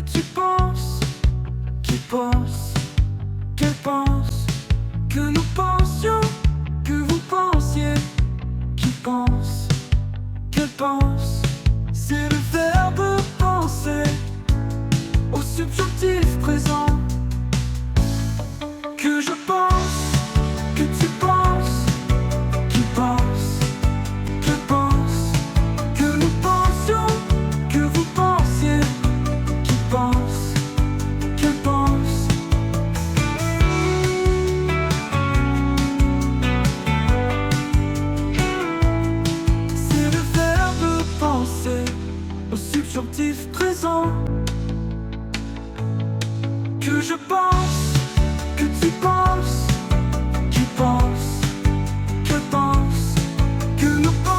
tu penses, qui pense, qu'elle pense, que nous pensions, que vous pensiez, qui pense, qu'elle pense. C'est le verbe penser au subjonctif présent. Que je pense, que tu penses, qui pense, que pense, que nous pensions, que vous pensiez, qui pense, qu'elle pense. C'est le verbe penser au subjonctif présent. Que je pense, que tu penses, qui pense, que pense, que nous pensons.